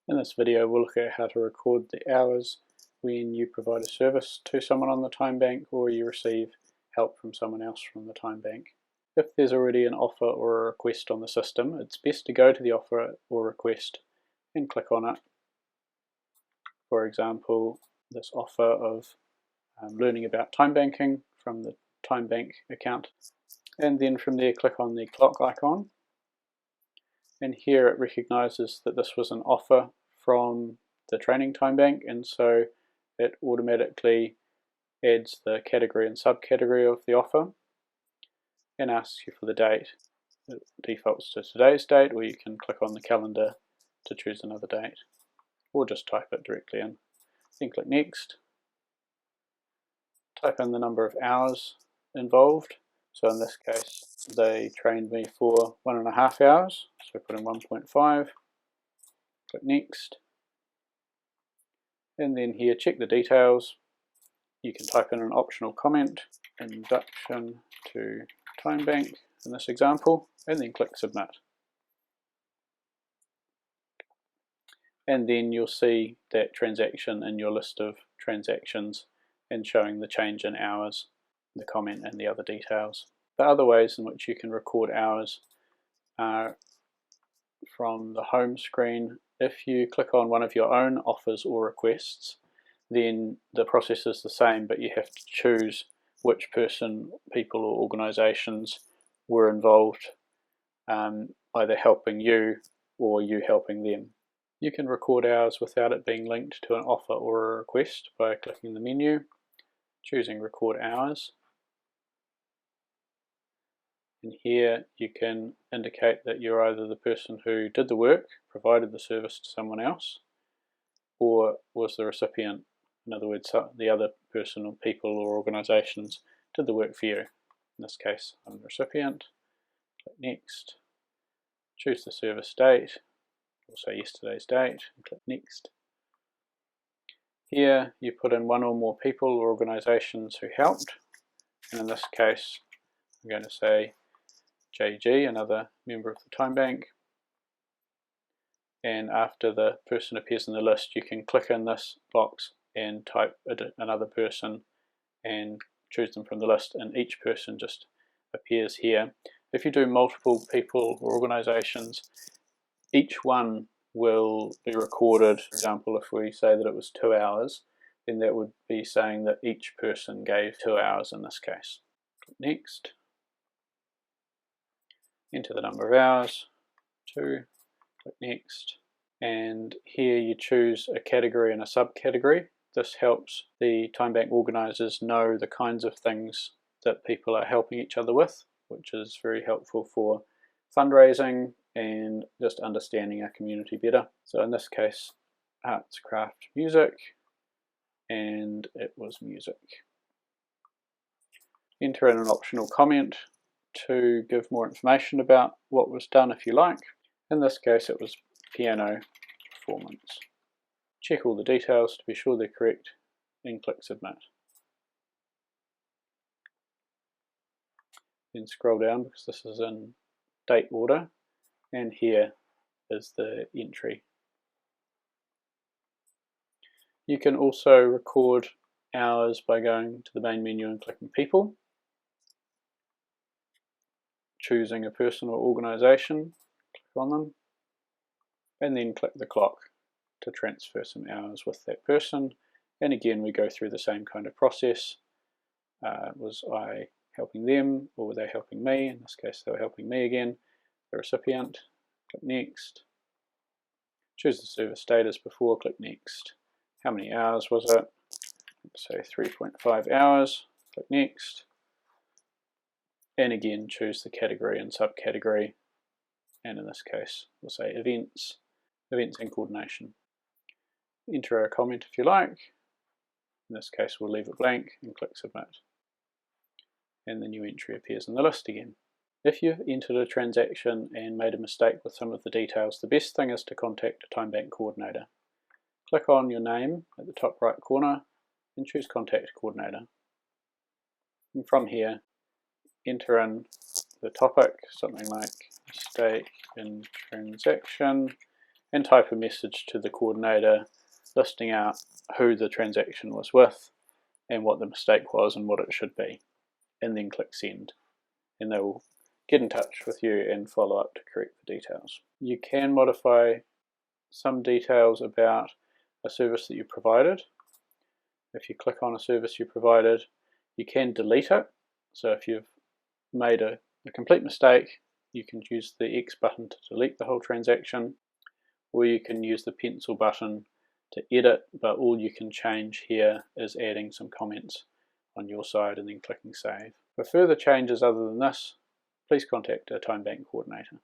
In this video we'll look at how to record the hours when you provide a service to someone on the time bank or you receive help from someone else from the time bank. If there's already an offer or a request on the system, it's best to go to the offer or request and click on it. For example, this offer of learning about time banking from the time bank account, and then from there click on the clock icon. And here it recognizes that this was an offer from the training time bank, and so it automatically adds the category and subcategory of the offer and asks you for the date. It defaults to today's date, or you can click on the calendar to choose another date, or just type it directly in. Then click next. Type in the number of hours involved. So in this case they trained me for 1.5 hours, so put in 1.5, click next, and then here check the details. You can type in an optional comment, induction to time bank in this example, and then click submit. And then you'll see that transaction in your list of transactions and showing the change in hours, the comment and the other details. The other ways in which you can record hours are from the home screen. If you click on one of your own offers or requests, then the process is the same, but you have to choose which person, people or organisations were involved, either helping you or you helping them. You can record hours without it being linked to an offer or a request by clicking the menu, choosing record hours, and here you can indicate that you're either the person who did the work, provided the service to someone else, or was the recipient. In other words, the other person or people or organisations did the work for you. In this case, I'm the recipient. Click next. Choose the service date, also yesterday's date, and click next. Here you put in one or more people or organisations who helped, and in this case I'm going to say JG, another member of the time bank, and after the person appears in the list you can click in this box and type another person and choose them from the list, and each person just appears here. If you do multiple people or organisations, each one will be recorded. For example, if we say that it was 2 hours, then that would be saying that each person gave 2 hours in this case. Click next. Enter the number of hours, 2, click next, and here you choose a category and a subcategory. This helps the time bank organisers know the kinds of things that people are helping each other with, which is very helpful for fundraising and just understanding our community better. So in this case, arts, craft, music, and it was music. Enter in an optional comment to give more information about what was done if you like. In this case it was piano performance. Check all the details to be sure they're correct and click submit. Then scroll down because this is in date order, and here is the entry. You can also record hours by going to the main menu and clicking people, choosing a person or organisation, click on them, and then click the clock to transfer some hours with that person. And again we go through the same kind of process. Was I helping them or were they helping me? In this case they were helping me again. The recipient, click next. Choose the service date as before, click next. How many hours was it? Let's say 3.5 hours, click next. And again choose the category and subcategory, and in this case we'll say events and coordination. Enter a comment if you like. In this case we'll leave it blank and click submit. And the new entry appears in the list again. If you've entered a transaction and made a mistake with some of the details, the best thing is to contact a time bank coordinator. Click on your name at the top right corner and choose contact coordinator. And from here enter in the topic, something like mistake in transaction, and type a message to the coordinator listing out who the transaction was with and what the mistake was and what it should be, and then click send, and they will get in touch with you and follow up to correct the details. You can modify some details about a service that you provided. If you click on a service you provided, you can delete it. So if you've made a complete mistake, you can use the X button to delete the whole transaction, or you can use the pencil button to edit, but all you can change here is adding some comments on your side and then clicking save. For further changes other than this, please contact a TimeBank coordinator.